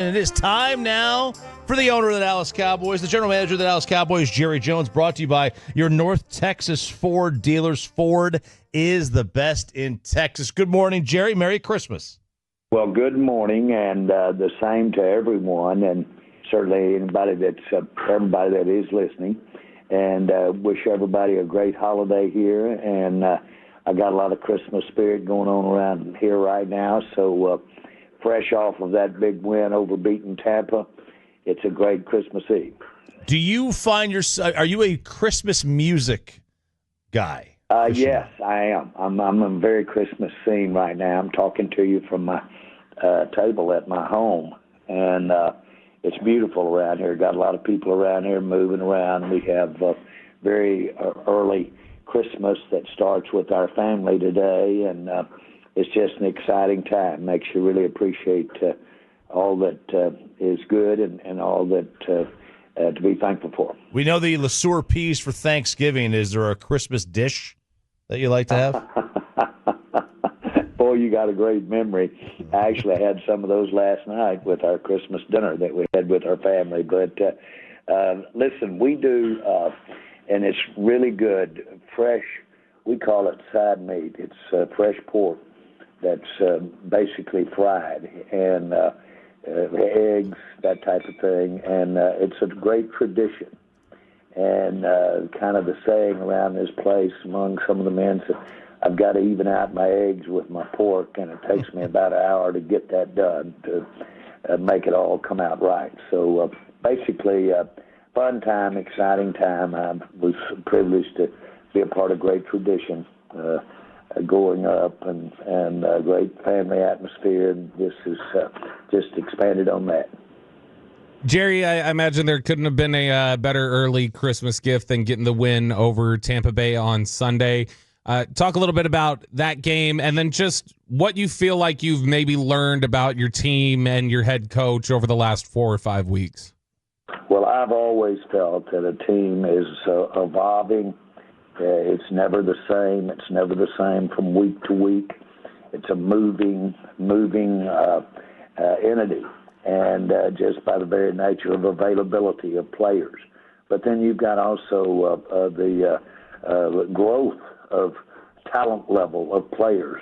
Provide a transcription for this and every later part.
And it is time now for the owner of the Dallas Cowboys, the general manager of the Dallas Cowboys, Jerry Jones, brought to you by your North Texas Ford dealers. Ford is the best in Texas. Good morning, Jerry. Merry Christmas. Well, good morning, and the same to everyone, and certainly everybody that is listening. And wish everybody a great holiday here. And I got a lot of Christmas spirit going on around here right now, so fresh off of that big win over beating Tampa, it's a great Christmas Eve. Do you find are you a Christmas music guy? Yes, I am. I'm in a very Christmas scene right now. I'm talking to you from my table at my home, and it's beautiful around here. Got a lot of people around here moving around. We have very early Christmas that starts with our family today, and it's just an exciting time. Makes you really appreciate all that is good and all that to be thankful for. We know the LeSueur peas for Thanksgiving. Is there a Christmas dish that you like to have? Boy, you got a great memory. I actually had some of those last night with our Christmas dinner that we had with our family. But listen, we do, and it's really good, fresh, we call it side meat. It's fresh pork that's basically fried, and eggs, that type of thing. And it's a great tradition. And kind of the saying around this place among some of the men said, I've got to even out my eggs with my pork, and it takes me about an hour to get that done to make it all come out right. So basically, fun time, exciting time. I was privileged to be a part of great tradition growing up, and a great family atmosphere, and this is just expanded on that. Jerry, I imagine there couldn't have been a better early Christmas gift than getting the win over Tampa Bay on Sunday. Talk a little bit about that game, and then just what you feel like you've maybe learned about your team and your head coach over the last 4 or 5 weeks. Well, I've always felt that a team is evolving. It's never the same. It's never the same from week to week. It's a moving entity, and just by the very nature of availability of players. But then you've got also the growth of talent level of players,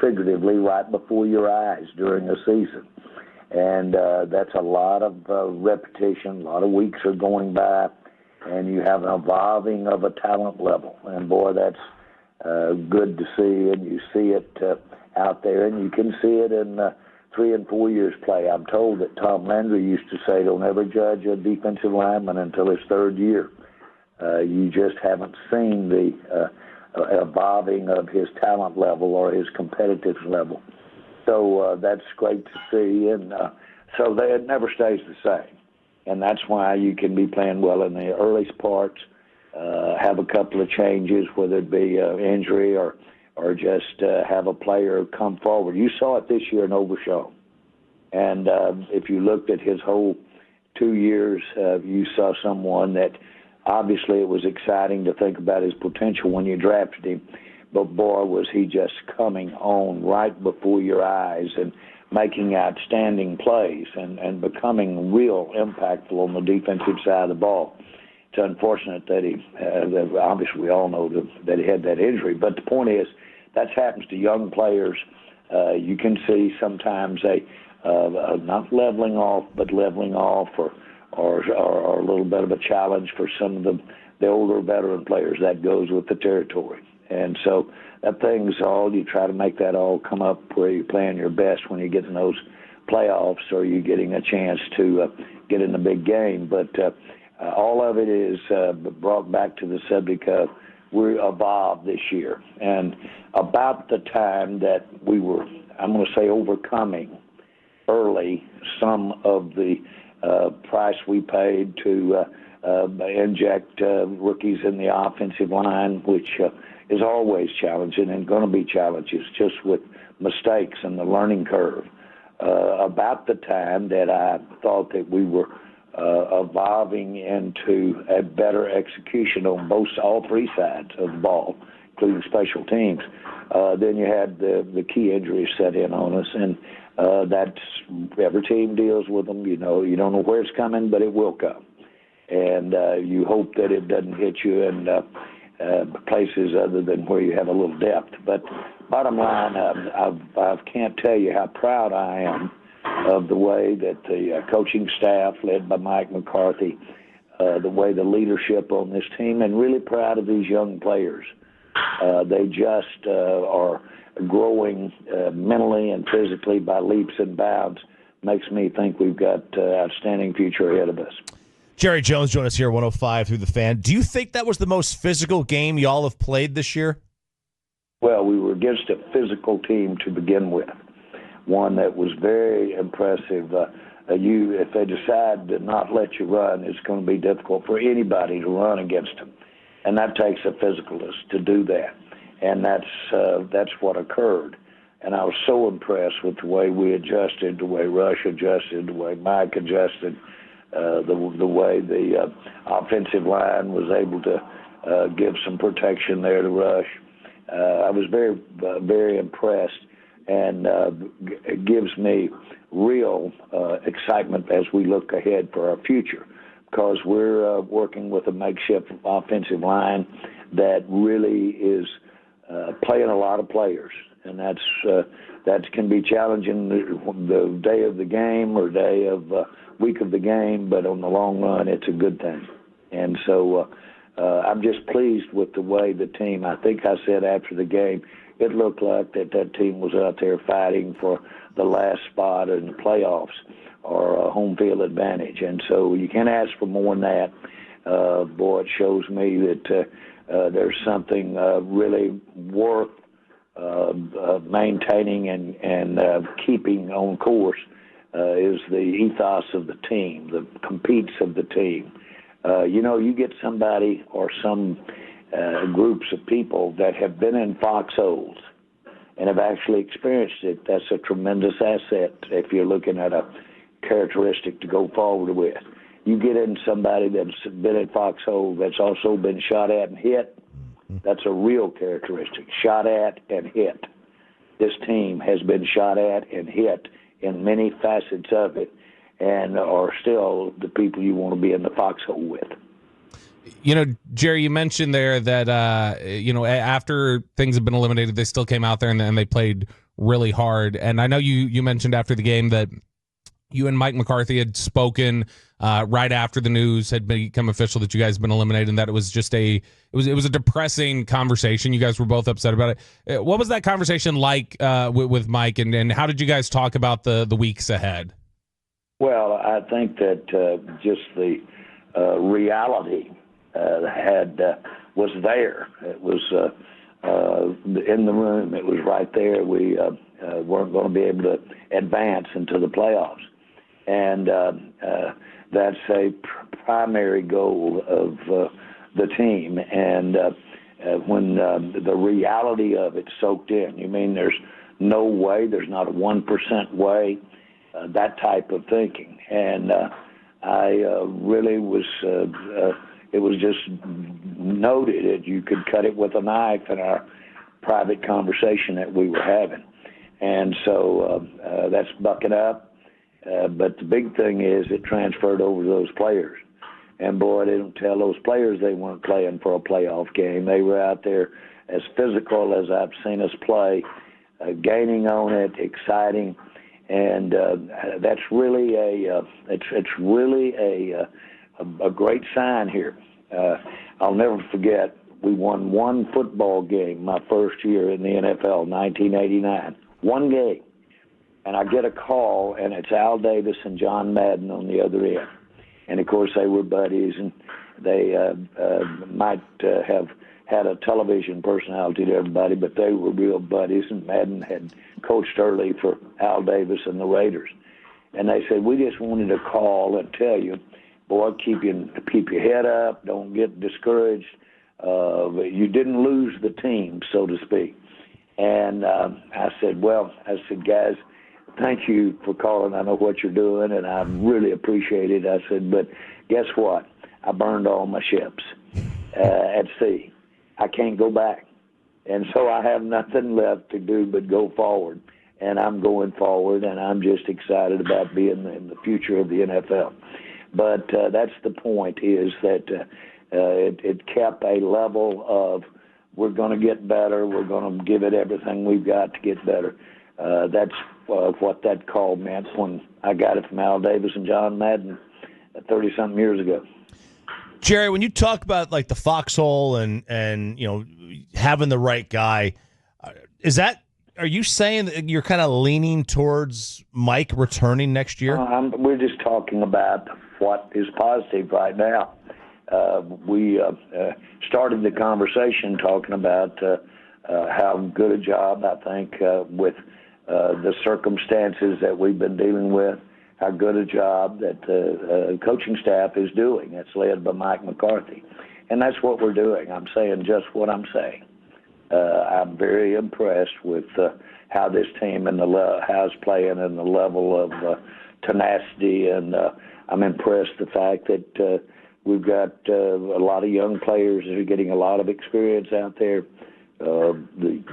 figuratively right before your eyes during a season. And that's a lot of repetition. A lot of weeks are going by, and you have an evolving of a talent level. And, boy, that's good to see, and you see it out there, and you can see it in 3 and 4 years play. I'm told that Tom Landry used to say, don't ever judge a defensive lineman until his 3rd year. You just haven't seen the evolving of his talent level or his competitive level. So that's great to see, and so it never stays the same. And that's why you can be playing well in the earliest parts, have a couple of changes, whether it be injury or just have a player come forward. You saw it this year in Overshawn. And if you looked at his whole 2 years, you saw someone that obviously it was exciting to think about his potential when you drafted him. But, boy, was he just coming on right before your eyes and making outstanding plays and becoming real impactful on the defensive side of the ball. It's unfortunate that obviously we all know that he had that injury. But the point is, that happens to young players. You can see sometimes not leveling off, but leveling off or a little bit of a challenge for some of the older veteran players. That goes with the territory. And so that thing's all, you try to make that all come up where you're playing your best when you get in those playoffs or you're getting a chance to get in the big game. But all of it is brought back to the subject of we evolved this year. And about the time that we were, I'm going to say, overcoming early some of the price we paid to inject rookies in the offensive line, which is always challenging and going to be challenges just with mistakes and the learning curve. About the time that I thought that we were evolving into a better execution on all 3 sides of the ball, including special teams, then you had the key injuries set in on us. And That's every team deals with them. You don't know where it's coming, but it will come, and you hope that it doesn't hit you in places other than where you have a little depth. But bottom line, I can't tell you how proud I am of the way that the coaching staff, led by Mike McCarthy, the way the leadership on this team, and really proud of these young players. They just are growing mentally and physically by leaps and bounds. Makes me think we've got outstanding future ahead of us. Jerry Jones joined us here at 105 through the Fan. Do you think that was the most physical game y'all have played this year? Well, we were against a physical team to begin with, one that was very impressive. If they decide to not let you run, it's going to be difficult for anybody to run against them, and that takes a physicalist to do that, and that's what occurred. And I was so impressed with the way we adjusted, the way Rush adjusted, the way Mike adjusted, the way the offensive line was able to give some protection there to Rush. I was very, very impressed, and it gives me real excitement as we look ahead for our future, because we're working with a makeshift offensive line that really is playing a lot of players, and that can be challenging the day of the game or day of week of the game, but on the long run, it's a good thing. And so I'm just pleased with the way the team, I think I said after the game, it looked like that team was out there fighting for the last spot in the playoffs or a home field advantage. And so you can't ask for more than that. Boy, it shows me that there's something really worth maintaining and keeping on course is the ethos of the team, the competes of the team. You get somebody or some groups of people that have been in foxholes and have actually experienced it. That's a tremendous asset if you're looking at a characteristic to go forward with. You get in somebody that's been in foxhole that's also been shot at and hit, that's a real characteristic, shot at and hit. This team has been shot at and hit in many facets of it, and are still the people you want to be in the foxhole with. Jerry, you mentioned there that, after things have been eliminated, they still came out there and they played really hard. And I know you mentioned after the game that you and Mike McCarthy had spoken right after the news had become official that you guys had been eliminated, and that it was just it was a depressing conversation. You guys were both upset about it. What was that conversation like with Mike, and how did you guys talk about the weeks ahead? Well, I think that just the reality was there. It was in the room. It was right there. We weren't going to be able to advance into the playoffs. And that's a primary goal of the team. And when the reality of it soaked in, you mean there's no way, there's not a 1% way, that type of thinking. And I really was, it was just noted that you could cut it with a knife in our private conversation that we were having. And so that's bucking up. But the big thing is it transferred over to those players. And, boy, they don't tell those players they weren't playing for a playoff game. They were out there as physical as I've seen us play, gaining on it, exciting. And that's really it's really a great sign here. I'll never forget, we won one football game my first year in the NFL, 1989. One game. And I get a call, and it's Al Davis and John Madden on the other end. And, of course, they were buddies, and they might have had a television personality to everybody, but they were real buddies, and Madden had coached early for Al Davis and the Raiders. And they said, we just wanted to call and tell you, boy, keep your head up, don't get discouraged. You didn't lose the team, so to speak. And I said, guys, thank you for calling. I know what you're doing, and I really appreciate it. I said, but guess what? I burned all my ships at sea. I can't go back. And so I have nothing left to do but go forward. and I'm going forward, and I'm just excited about being in the future of the NFL. But that's the point, is that it kept a level of, we're going to get better, we're going to give it everything we've got to get better. That's what that call meant when I got it from Al Davis and John Madden 30-something years ago. Jerry, when you talk about like the foxhole and having the right guy, are you saying that you're kind of leaning towards Mike returning next year? We're just talking about what is positive right now. We started the conversation talking about how good a job, I think, with the circumstances that we've been dealing with, how good a job that the coaching staff is doing. It's led by Mike McCarthy. And that's what we're doing. I'm saying just what I'm saying. I'm very impressed with how this team and how it's playing and the level of tenacity. And I'm impressed the fact that we've got a lot of young players that are getting a lot of experience out there. The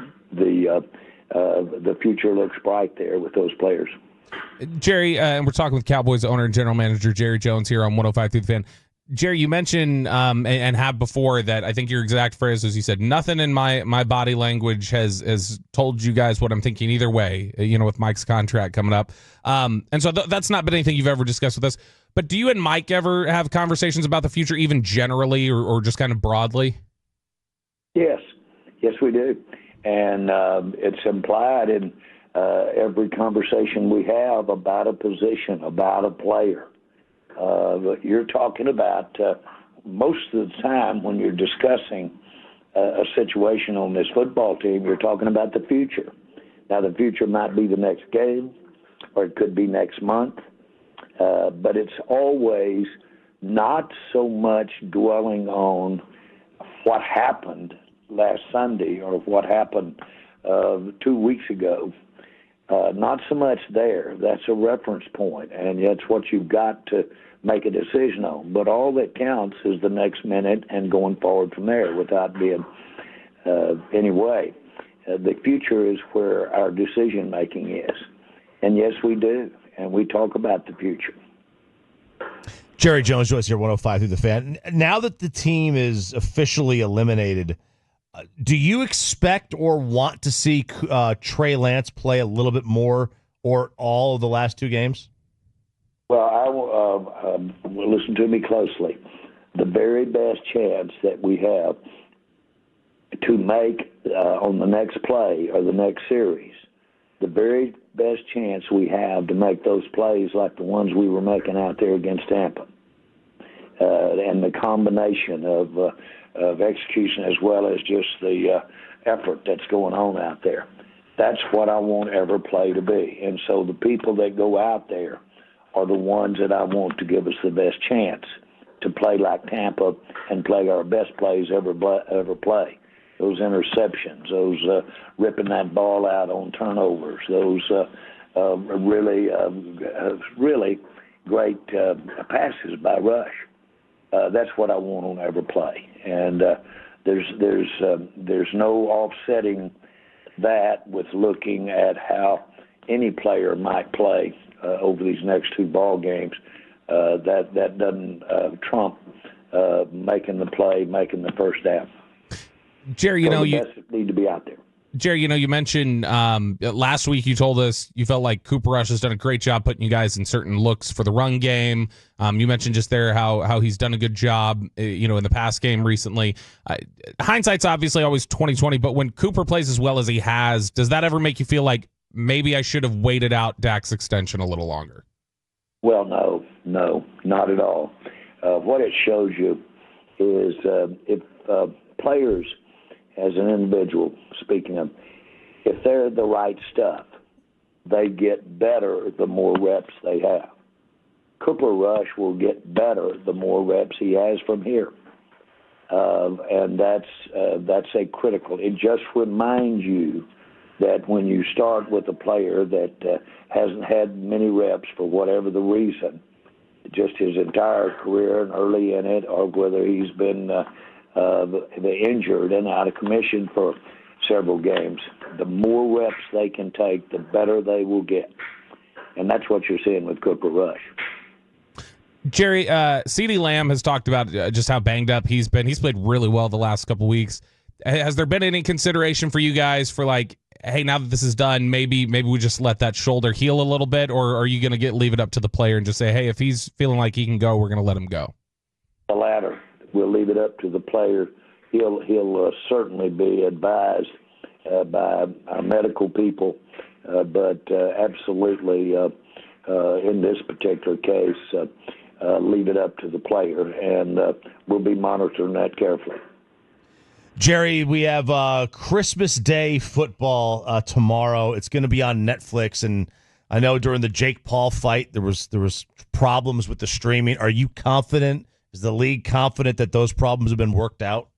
future looks bright there with those players. Jerry, and we're talking with Cowboys owner and general manager Jerry Jones here on 105 through the Fan. Jerry, you mentioned and have before that, I think your exact phrase was, you said, nothing in my body language has told you guys what I'm thinking either way, with Mike's contract coming up. And so that's not been anything you've ever discussed with us. But do you and Mike ever have conversations about the future, even generally or just kind of broadly? Yes, we do. And it's implied in every conversation we have about a position, about a player. You're talking about most of the time when you're discussing a situation on this football team, you're talking about the future. Now, the future might be the next game, or it could be next month, but it's always not so much dwelling on what happened last Sunday or what happened 2 weeks ago. Not so much there. That's a reference point, and that's what you've got to make a decision on. But all that counts is the next minute and going forward from there without being any way. The future is where our decision-making is. And yes, we do, and we talk about the future. Jerry Jones joins here, 105 through the Fan. Now that the team is officially eliminated, do you expect or want to see Trey Lance play a little bit more or all of the last two games? Well, listen to me closely. The very best chance that we have to make on the next play or the next series, the very best chance we have to make those plays like the ones we were making out there against Tampa, and the combination of execution as well as just the effort that's going on out there. That's what I want every play to be. And so the people that go out there are the ones that I want to give us the best chance to play like Tampa and play our best plays ever play. Those interceptions, those ripping that ball out on turnovers, those really great passes by Rush. That's what I want on every play, and there's no offsetting that with looking at how any player might play over these next two ball games. That doesn't trump making the play, making the first down. Jerry, you need to be out there. Jerry, you mentioned last week you told us you felt like Cooper Rush has done a great job putting you guys in certain looks for the run game. You mentioned just there how he's done a good job, in the pass game recently. Hindsight's obviously always 20/20, but when Cooper plays as well as he has, does that ever make you feel like maybe I should have waited out Dak's extension a little longer? Well, no, not at all. What it shows you is if players, as an individual, speaking of, if they're the right stuff, they get better the more reps they have. Cooper Rush will get better the more reps he has from here. And that's a critical. It just reminds you that when you start with a player that hasn't had many reps for whatever the reason, just his entire career and early in it, or whether he's been injured and out of commission for several games, the more reps they can take, the better they will get. And that's what you're seeing with Cooper Rush. Jerry, CeeDee Lamb has talked about just how banged up he's been. He's played really well the last couple weeks. Has there been any consideration for you guys for like, hey, now that this is done, maybe we just let that shoulder heal a little bit, or are you going to leave it up to the player and just say, hey, if he's feeling like he can go, we're going to let him go? The latter. We'll leave it up to the player. He'll certainly be advised by our medical people, but absolutely in this particular case, leave it up to the player, and we'll be monitoring that carefully. Jerry, we have Christmas Day football tomorrow. It's going to be on Netflix, and I know during the Jake Paul fight there was problems with the streaming. Are you confident? Is the league confident that those problems have been worked out?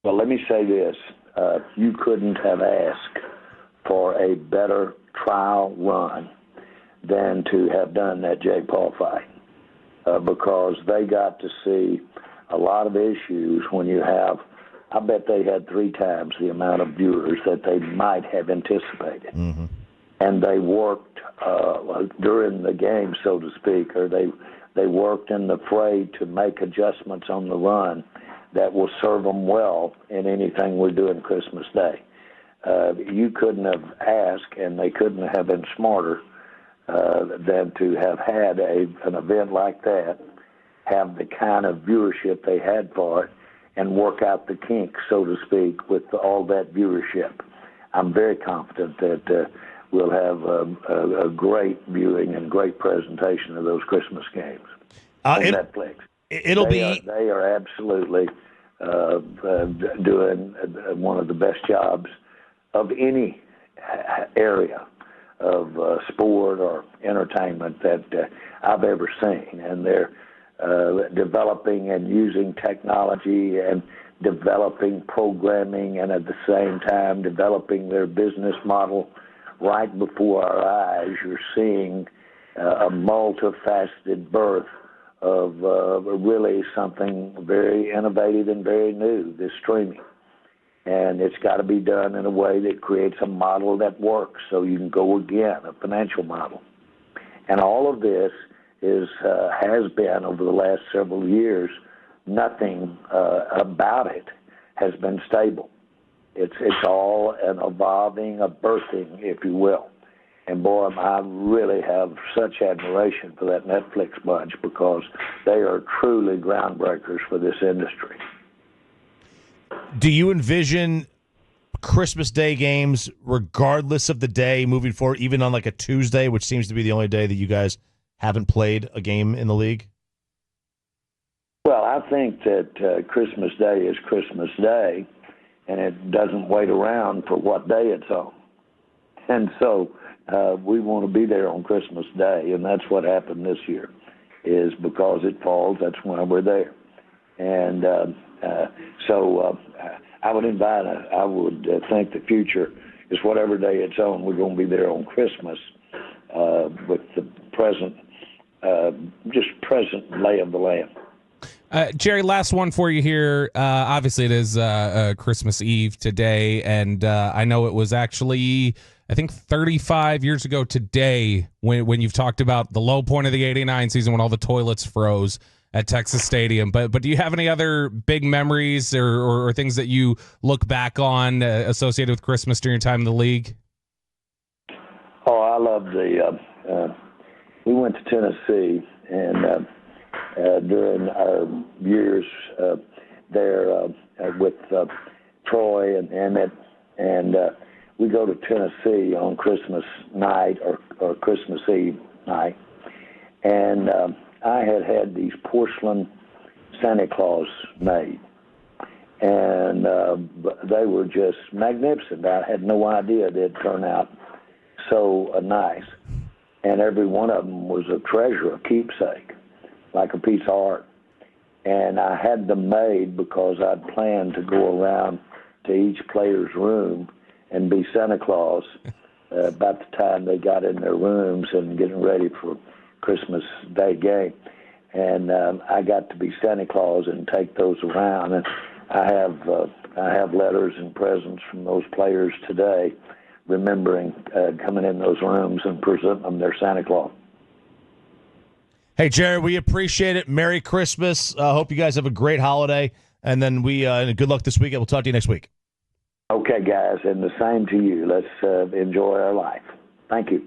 Well, let me say this. You couldn't have asked for a better trial run than to have done that Jake Paul fight because they got to see a lot of issues when you have, I bet they had 3 times the amount of viewers that they might have anticipated. Mm-hmm. And they worked during the game, so to speak, or they worked in the fray to make adjustments on the run that will serve them well in anything we're doing Christmas Day. You couldn't have asked, and they couldn't have been smarter than to have had an event like that, have the kind of viewership they had for it, and work out the kinks, so to speak, with all that viewership. I'm very confident that we'll have a great viewing and great presentation of those Christmas games on Netflix. They are absolutely doing one of the best jobs of any area of sport or entertainment that I've ever seen, and they're developing and using technology and developing programming, and at the same time developing their business model right before our eyes. You're seeing a multifaceted birth of really something very innovative and very new, this streaming. And it's got to be done in a way that creates a model that works so you can go again, a financial model. And all of this has been, over the last several years, nothing about it has been stable. It's all an evolving, a birthing, if you will. And boy, I really have such admiration for that Netflix bunch because they are truly groundbreakers for this industry. Do you envision Christmas Day games, regardless of the day, moving forward, even on like a Tuesday, which seems to be the only day that you guys haven't played a game in the league? Well, I think that Christmas Day is Christmas Day, and it doesn't wait around for what day it's on. And so we want to be there on Christmas Day, and that's what happened this year, is because it falls, that's why we're there. And so I would think the future is whatever day it's on, we're going to be there on Christmas with the present lay of the land. Jerry, last one for you here. Obviously, it is Christmas Eve today, and I know it was actually, I think, 35 years ago today when you've talked about the low point of the '89 season when all the toilets froze at Texas Stadium. But do you have any other big memories or things that you look back on associated with Christmas during your time in the league? Oh, I love we went to Tennessee, and during our years there with Troy and Emmett, and we go to Tennessee on Christmas night or Christmas Eve night, and I had these porcelain Santa Claus made, and they were just magnificent. I had no idea they'd turn out so nice, and every one of them was a treasure, a keepsake, like a piece of art. And I had them made because I'd planned to go around to each player's room and be Santa Claus about the time they got in their rooms and getting ready for Christmas Day game. And I got to be Santa Claus and take those around. And I have letters and presents from those players today, remembering coming in those rooms and presenting them their Santa Claus. Hey, Jerry, we appreciate it. Merry Christmas. Hope you guys have a great holiday. And then good luck this weekend. We'll talk to you next week. Okay, guys, and the same to you. Let's enjoy our life. Thank you.